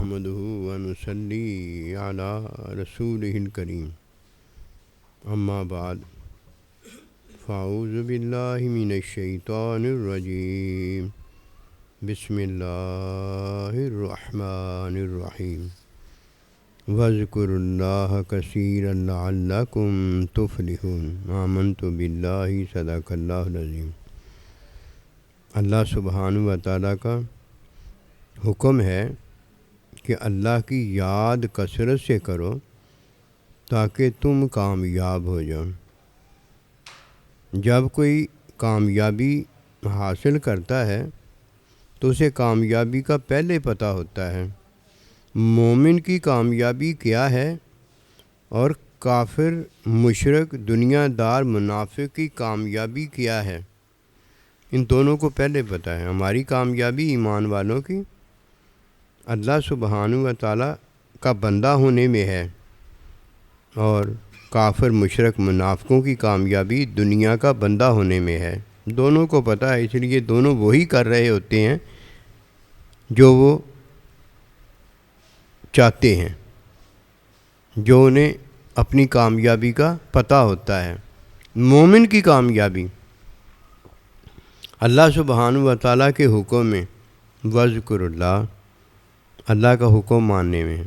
نحمده ونصلي على رسوله الكريم اما بعد فاعوذ باللہ من الشیطان الرجیم بسم اللہ الرحمن الرحیم واذکروا اللہ کثیرا لعلکم تفلحون آمنت باللہ صدق اللہ العظیم۔ اللہ سبحانہ و تعالیٰ کا حکم ہے کہ اللہ کی یاد کثرت سے کرو تاکہ تم کامیاب ہو جاؤ۔ جب کوئی کامیابی حاصل کرتا ہے تو اسے کامیابی کا پہلے پتہ ہوتا ہے۔ مومن کی کامیابی کیا ہے اور کافر، مشرک، دنیا دار، منافق کی کامیابی کیا ہے، ان دونوں کو پہلے پتہ ہے۔ ہماری کامیابی ایمان والوں کی اللہ سبحانہ و تعالیٰ کا بندہ ہونے میں ہے، اور کافر، مشرک، منافقوں کی کامیابی دنیا کا بندہ ہونے میں ہے۔ دونوں کو پتہ ہے، اس لیے دونوں وہی کر رہے ہوتے ہیں جو وہ چاہتے ہیں، جو انہیں اپنی کامیابی کا پتہ ہوتا ہے۔ مومن کی کامیابی اللہ سبحانہ و تعالیٰ کے حکم میں، وذکر اللہ کا حکم ماننے میں ہے۔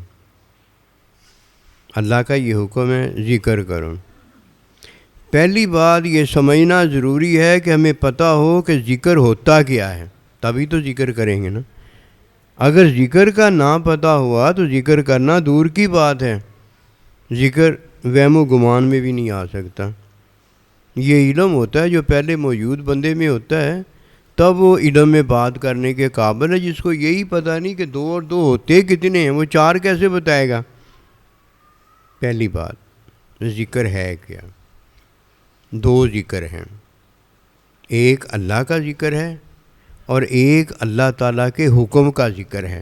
اللہ کا یہ حکم ہے ذکر کرو۔ پہلی بات یہ سمجھنا ضروری ہے کہ ہمیں پتہ ہو کہ ذکر ہوتا کیا ہے، تبھی تو ذکر کریں گے نا۔ اگر ذکر کا نہ پتہ ہوا تو ذکر کرنا دور کی بات ہے، ذکر وہم و گمان میں بھی نہیں آ سکتا۔ یہ علم ہوتا ہے جو پہلے موجود بندے میں ہوتا ہے، تب وہ علم میں بات کرنے کے قابل ہے۔ جس کو یہی پتہ نہیں کہ 2 اور 2 ہوتے کتنے ہیں، وہ 4 کیسے بتائے گا؟ پہلی بات ذکر ہے کیا؟ 2 ذکر ہیں، ایک اللہ کا ذکر ہے اور ایک اللہ تعالیٰ کے حکم کا ذکر ہے۔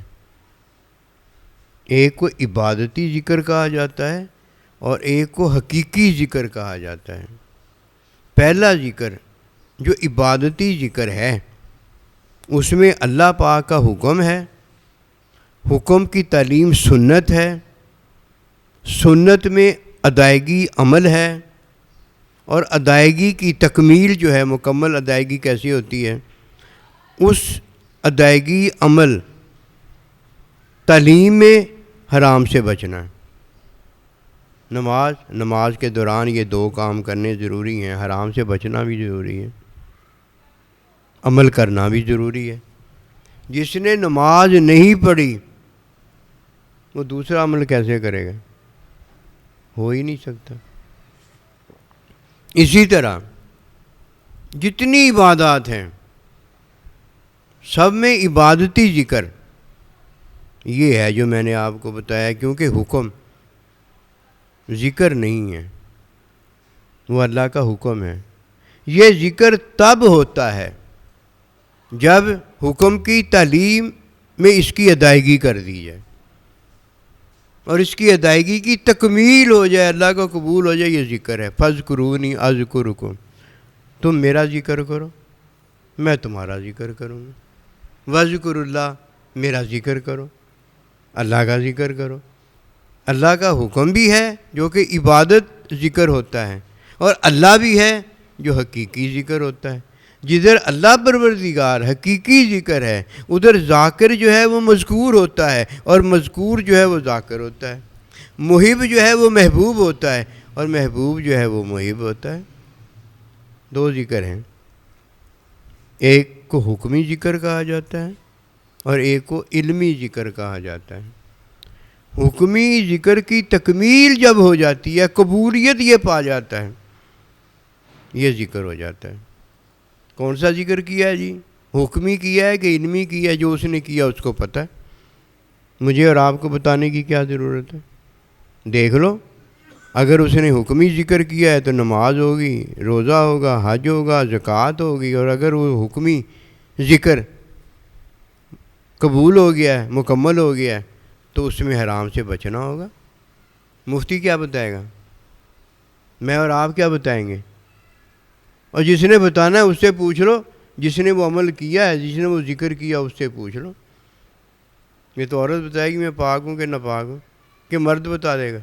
ایک کو عبادتی ذکر کہا جاتا ہے اور ایک کو حقیقی ذکر کہا جاتا ہے۔ پہلا ذکر جو عبادتی ذکر ہے، اس میں اللہ پاک کا حکم ہے، حکم کی تعلیم سنت ہے، سنت میں ادائیگی عمل ہے، اور ادائیگی کی تکمیل جو ہے، مکمل ادائیگی کیسی ہوتی ہے، اس ادائیگی عمل تعلیم میں حرام سے بچنا ہے۔ نماز کے دوران یہ 2 کام کرنے ضروری ہیں، حرام سے بچنا بھی ضروری ہے، عمل کرنا بھی ضروری ہے۔ جس نے نماز نہیں پڑھی وہ دوسرا عمل کیسے کرے گا؟ ہو ہی نہیں سکتا۔ اسی طرح جتنی عبادات ہیں سب میں عبادتی ذکر یہ ہے جو میں نے آپ کو بتایا، کیونکہ حکم ذکر نہیں ہے، وہ اللہ کا حکم ہے۔ یہ ذکر تب ہوتا ہے جب حکم کی تعلیم میں اس کی ادائیگی کر دی جائے اور اس کی ادائیگی کی تکمیل ہو جائے، اللہ کا قبول ہو جائے، یہ ذکر ہے۔ فاذکرونی اذکرکم، تم میرا ذکر کرو میں تمہارا ذکر کروں گا۔ واذکر اللہ، میرا ذکر کرو، اللہ کا ذکر کرو۔ اللہ کا حکم بھی ہے جو کہ عبادت ذکر ہوتا ہے، اور اللہ بھی ہے جو حقیقی ذکر ہوتا ہے۔ جدھر اللہ پروردگار حقیقی ذکر ہے، ادھر ذاکر جو ہے وہ مذکور ہوتا ہے، اور مذکور جو ہے وہ ذاکر ہوتا ہے۔ محب جو ہے وہ محبوب ہوتا ہے، اور محبوب جو ہے وہ محب ہوتا ہے۔ 2 ذکر ہیں، ایک کو حکمی ذکر کہا جاتا ہے اور ایک کو علمی ذکر کہا جاتا ہے۔ حکمی ذکر کی تکمیل جب ہو جاتی ہے، قبولیت یہ پا جاتا ہے، یہ ذکر ہو جاتا ہے۔ کون سا ذکر کیا ہے جی؟ حکمی کیا ہے کہ علمی کیا ہے؟ جو اس نے کیا اس کو پتہ ہے، مجھے اور آپ کو بتانے کی کیا ضرورت ہے؟ دیکھ لو، اگر اس نے حکمی ذکر کیا ہے تو نماز ہوگی، روزہ ہوگا، حج ہوگا، زکوٰۃ ہوگی، اور اگر وہ حکمی ذکر قبول ہو گیا ہے، مکمل ہو گیا ہے، تو اس میں حرام سے بچنا ہوگا۔ مفتی کیا بتائے گا؟ میں اور آپ کیا بتائیں گے؟ اور جس نے بتانا ہے اس سے پوچھ لو، جس نے وہ عمل کیا ہے، جس نے وہ ذکر کیا اس سے پوچھ لو۔ یہ تو عورت بتائے گی میں پاک ہوں کہ ناپاک ہوں، کہ مرد بتا دے گا؟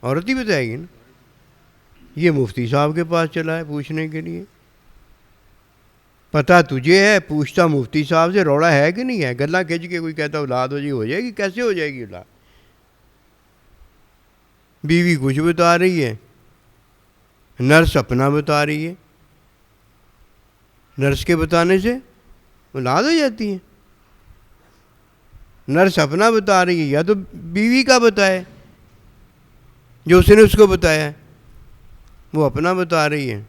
عورت ہی بتائے گی نا۔ یہ مفتی صاحب کے پاس چلا ہے پوچھنے کے لیے، پتہ تجھے ہے، پوچھتا مفتی صاحب سے روڑا ہے کہ نہیں ہے، گلا کھچ کے کوئی کہتا اولاد ہو جائے گی، کیسے ہو جائے گی اولاد؟ بیوی کچھ بتا رہی ہے، نرس اپنا بتا رہی ہے، نرس کے بتانے سے اولاد ہو جاتی ہے؟ نرس اپنا بتا رہی ہے، یا تو بیوی کا بتائے جو اس نے اس کو بتایا ہے، وہ اپنا بتا رہی ہے،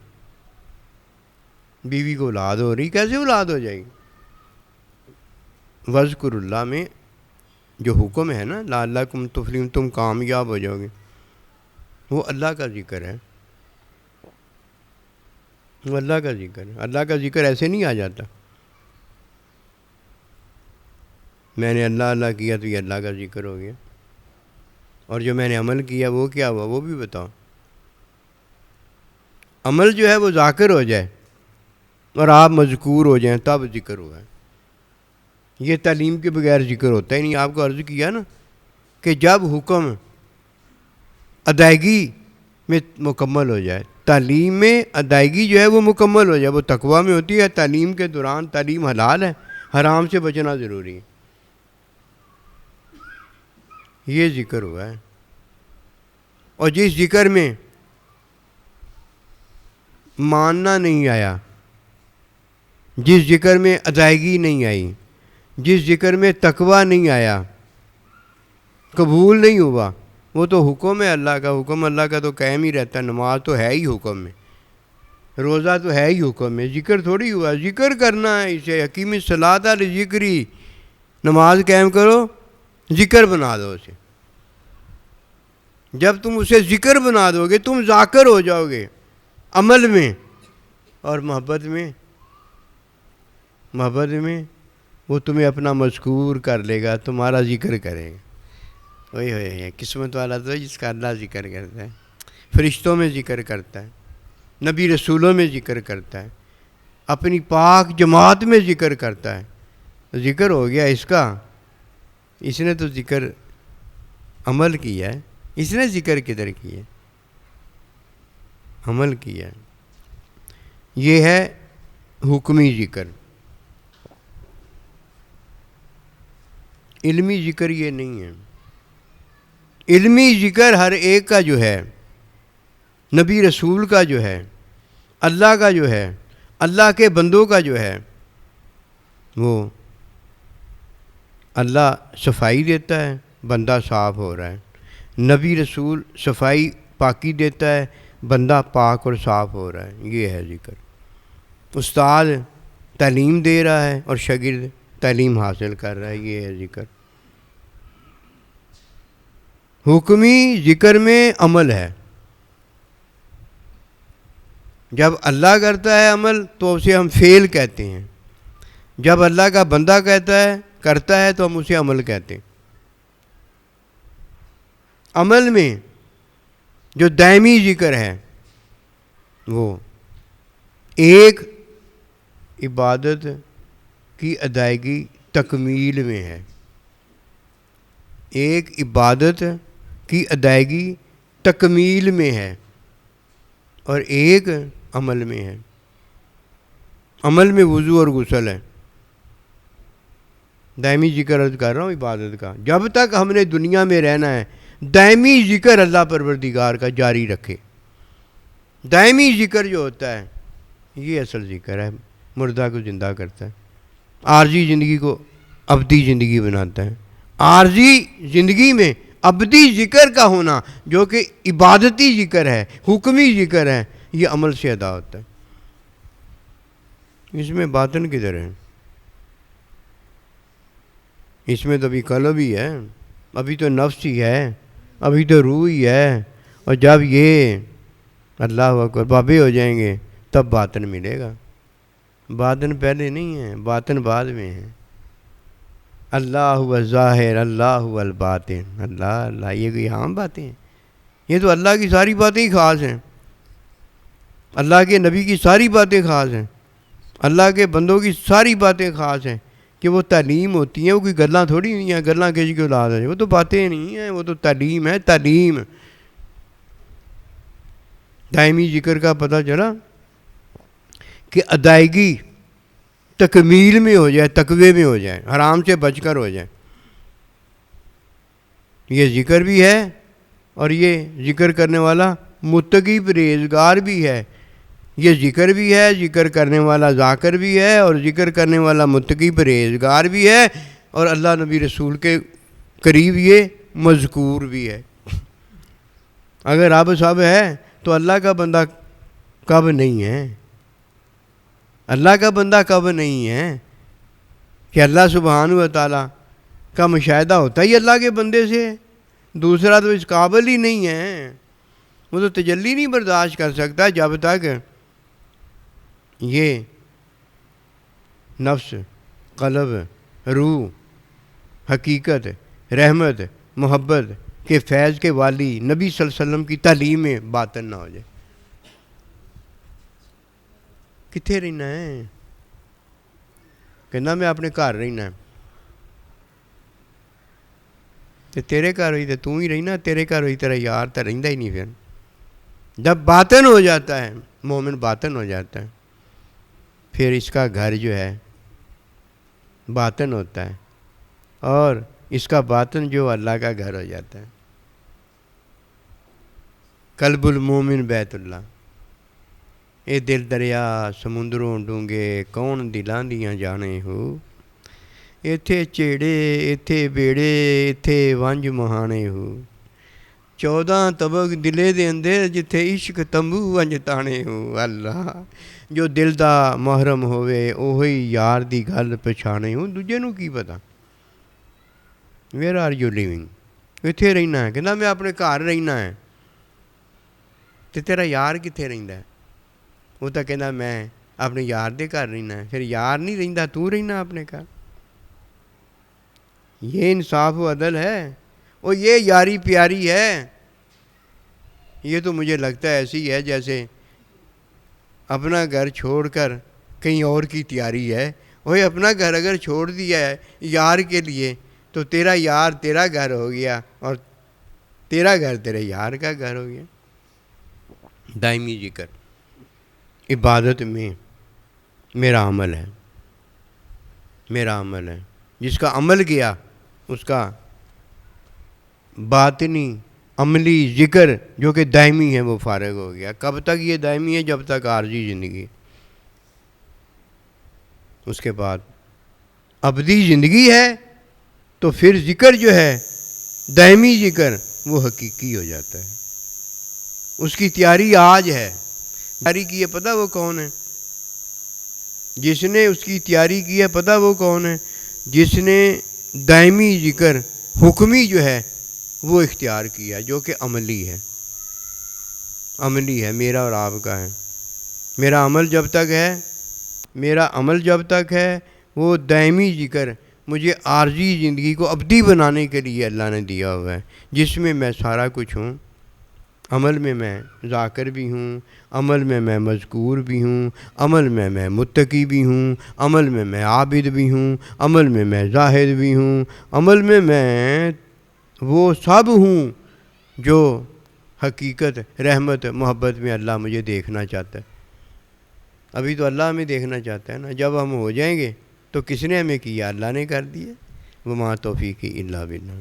بیوی کو اولاد ہو رہی، کیسے اولاد ہو جائے گی؟ وذکر اللہ میں جو حکم ہے نا لعلکم تفلحون، تم کامیاب ہو جاؤ گے، وہ اللہ کا ذکر ہے، وہ اللہ کا ذکر ہے۔ اللہ کا ذکر ایسے نہیں آ جاتا، میں نے اللہ اللہ کیا تو یہ اللہ کا ذکر ہو گیا، اور جو میں نے عمل کیا وہ کیا ہوا وہ بھی بتاؤ۔ عمل جو ہے وہ ذاکر ہو جائے اور آپ مذکور ہو جائیں تب ذکر ہوا ہے، یہ تعلیم کے بغیر ذکر ہوتا ہی نہیں۔ آپ کو عرض کیا نا کہ جب حکم ادائیگی میں مکمل ہو جائے، تعلیم میں ادائیگی جو ہے وہ مکمل ہو جائے، وہ تقویٰ میں ہوتی ہے۔ تعلیم کے دوران تعلیم حلال ہے، حرام سے بچنا ضروری ہے، یہ ذکر ہوا ہے۔ اور جس ذکر میں ماننا نہیں آیا، جس ذکر میں ادائیگی نہیں آئی، جس ذکر میں تقویٰ نہیں آیا، قبول نہیں ہوا، وہ تو حکم ہے اللہ کا۔ حکم اللہ کا تو قائم ہی رہتا ہے، نماز تو ہے ہی حکم میں، روزہ تو ہے ہی حکم میں، ذکر تھوڑی ہوا۔ ذکر کرنا ہے اسے، حکیم الصلاۃ لذکری، نماز قائم کرو، ذکر بنا دو اسے۔ جب تم اسے ذکر بنا دو گے تم ذاکر ہو جاؤ گے عمل میں اور محبت میں وہ تمہیں اپنا مذکور کر لے گا، تمہارا ذکر کرے گا۔ وہی ہوئے قسمت والا تو جس کا اللہ ذکر کرتا ہے، فرشتوں میں ذکر کرتا ہے، نبی رسولوں میں ذکر کرتا ہے، اپنی پاک جماعت میں ذکر کرتا ہے۔ ذکر ہو گیا اس کا، اس نے تو ذکر عمل کیا ہے، اس نے ذکر کدھر کیا ہے؟ عمل کیا ہے۔ یہ ہے حکمی ذکر، علمی ذکر یہ نہیں ہے۔ علمی ذکر ہر ایک کا جو ہے، نبی رسول کا جو ہے، اللہ کا جو ہے، اللہ کے بندوں کا جو ہے، وہ اللہ صفائی دیتا ہے، بندہ صاف ہو رہا ہے۔ نبی رسول صفائی پاکی دیتا ہے، بندہ پاک اور صاف ہو رہا ہے، یہ ہے ذکر۔ استاد تعلیم دے رہا ہے اور شاگرد تعلیم حاصل کر رہا ہے، یہ ہے ذکر۔ حکمی ذکر میں عمل ہے، جب اللہ کرتا ہے عمل تو اسے ہم فعل کہتے ہیں، جب اللہ کا بندہ کرتا ہے تو ہم اسے عمل کہتے ہیں۔ عمل میں جو دائمی ذکر ہے وہ ایک عبادت کی ادائیگی تکمیل میں ہے، ایک عبادت کی ادائیگی تکمیل میں ہے، اور ایک عمل میں ہے۔ عمل میں وضو اور غسل ہے، دائمی ذکر عرض کر رہا ہوں عبادت کا۔ جب تک ہم نے دنیا میں رہنا ہے دائمی ذکر اللہ پروردگار کا جاری رکھے۔ دائمی ذکر جو ہوتا ہے یہ اصل ذکر ہے، مردہ کو زندہ کرتا ہے، عارضی زندگی کو ابدی زندگی بناتا ہے۔ عارضی زندگی میں ابدی ذکر کا ہونا جو کہ عبادتی ذکر ہے، حکمی ذکر ہے، یہ عمل سے ادا ہوتا ہے۔ اس میں باطن کدھر ہے؟ اس میں تو ابھی قلب ہی ہے، ابھی تو نفس ہی ہے، ابھی تو روح ہی ہے، اور جب یہ اللہ اکبر بابے ہو جائیں گے تب باطن ملے گا۔ باطن پہلے نہیں ہے، باطن بعد میں ہے۔ اللہ هو الظاہر، اللہ هو الباطن، اللہ یہ کوئی عام باتیں ہیں؟ یہ تو اللہ کی ساری باتیں ہی خاص ہیں، اللہ کے نبی کی ساری باتیں خاص ہیں، اللہ کے بندوں کی ساری باتیں خاص ہیں۔ کہ وہ تعلیم ہوتی ہیں، وہ کوئی گلاں تھوڑی نہیں ہیں، گلاں کسی کی اولاد ہے، وہ تو باتیں نہیں ہیں، وہ تو تعلیم ہے، تعلیم۔ دائمی ذکر کا پتہ چلا کہ ادائیگی تکمیل میں ہو جائے، تقوی میں ہو جائے، حرام سے بچ کر ہو جائے۔ یہ ذکر بھی ہے اور یہ ذکر کرنے والا متقی پرہیزگار بھی ہے۔ یہ ذکر بھی ہے، ذکر کرنے والا ذاکر بھی ہے، اور ذکر کرنے والا متقی پرہیزگار بھی ہے، اور اللہ نبی رسول کے قریب یہ مذکور بھی ہے۔ اگر اب سب ہے تو اللہ کا بندہ کب نہیں ہے؟ اللہ کا بندہ کب نہیں ہے کہ اللہ سبحانہ و تعالیٰ کا مشاہدہ ہوتا ہی اللہ کے بندے سے، دوسرا تو اس قابل ہی نہیں ہے۔ وہ تو تجلی نہیں برداشت کر سکتا جب تک یہ نفس، قلب، روح، حقیقت، رحمت، محبت کے فیض کے والی نبی صلی اللہ علیہ وسلم کی تعلیم میں باطن نہ ہو جائے۔ کتنے رہنا ہے؟ کہنا میں اپنے گھر رہنا ہے، تو تیرے گھر ہوئی تو تو ہی رہنا، تیرے گھر ہوئی تیرا یار تو رہندا ہی نہیں۔ پھر جب باطن ہو جاتا ہے، مومن باطن ہو جاتا ہے، پھر اس کا گھر جو ہے باطن ہوتا ہے، اور اس کا باطن جو اللہ کا گھر ہو جاتا ہے۔ قلب المومن بیت اللہ۔ اے دل دریا سمندروں ڈونگے، کون دلاں دیاں جانے ہو، ایتھے چیڑے ایتھے بیڑے ایتھے ونج مہانے ہو، 14 طبق دلے دے اندر جتھے عشق تمبو ونج تانے ہو۔ اللہ جو دل دا محرم ہوئے اوہی یار دی گل پچھانے ہو، دوجے نو کی پتا۔ Where are you living? کتھے رہنا ہے؟ کہنا میں اپنے گھر رہنا ہے۔ تو تیرا یار کتھے رہندا ہے؟ وہ تو کہنا میں اپنے یار دے گھر رہنا ہے۔ پھر یار نہیں رہندا، تو رہنا اپنے گھر۔ یہ انصاف و عدل ہے؟ اور یہ یاری پیاری ہے؟ یہ تو مجھے لگتا ہے ایسی ہے جیسے اپنا گھر چھوڑ کر کہیں اور کی تیاری ہے۔ وہی اپنا گھر اگر چھوڑ دیا ہے یار کے لیے تو تیرا یار تیرا گھر ہو گیا، اور تیرا گھر تیرے یار کا گھر ہو گیا۔ دائمی ذکر عبادت میں میرا عمل ہے، میرا عمل ہے۔ جس کا عمل کیا اس کا باطنی عملی ذکر جو کہ دائمی ہے وہ فارغ ہو گیا۔ کب تک یہ دائمی ہے؟ جب تک عارضی زندگی۔ اس کے بعد ابدی زندگی ہے تو پھر ذکر جو ہے دائمی ذکر وہ حقیقی ہو جاتا ہے۔ اس کی تیاری آج ہے۔ تیاری کی ہے پتہ وہ کون ہے؟ جس نے اس کی تیاری کی ہے پتہ وہ کون ہے؟ جس نے دائمی ذکر حکمی جو ہے وہ اختیار کیا، جو کہ عملی ہے۔ عملی ہے، میرا اور آپ کا ہے۔ میرا عمل جب تک ہے، میرا عمل جب تک ہے وہ دائمی ذکر مجھے عارضی زندگی کو ابدی بنانے کے لیے اللہ نے دیا ہوا ہے، جس میں میں سارا کچھ ہوں۔ عمل میں میں ذاکر بھی ہوں، عمل میں میں مذکور بھی ہوں، عمل میں میں متقی بھی ہوں، عمل میں میں عابد بھی ہوں، عمل میں میں زاہد بھی ہوں، عمل میں میں وہ سب ہوں جو حقیقت، رحمت، محبت میں اللہ مجھے دیکھنا چاہتا ہے۔ ابھی تو اللہ ہمیں دیکھنا چاہتا ہے نا۔ جب ہم ہو جائیں گے تو کس نے ہمیں کیا؟ اللہ نے کر دیا۔ وما توفیقی الا باللہ۔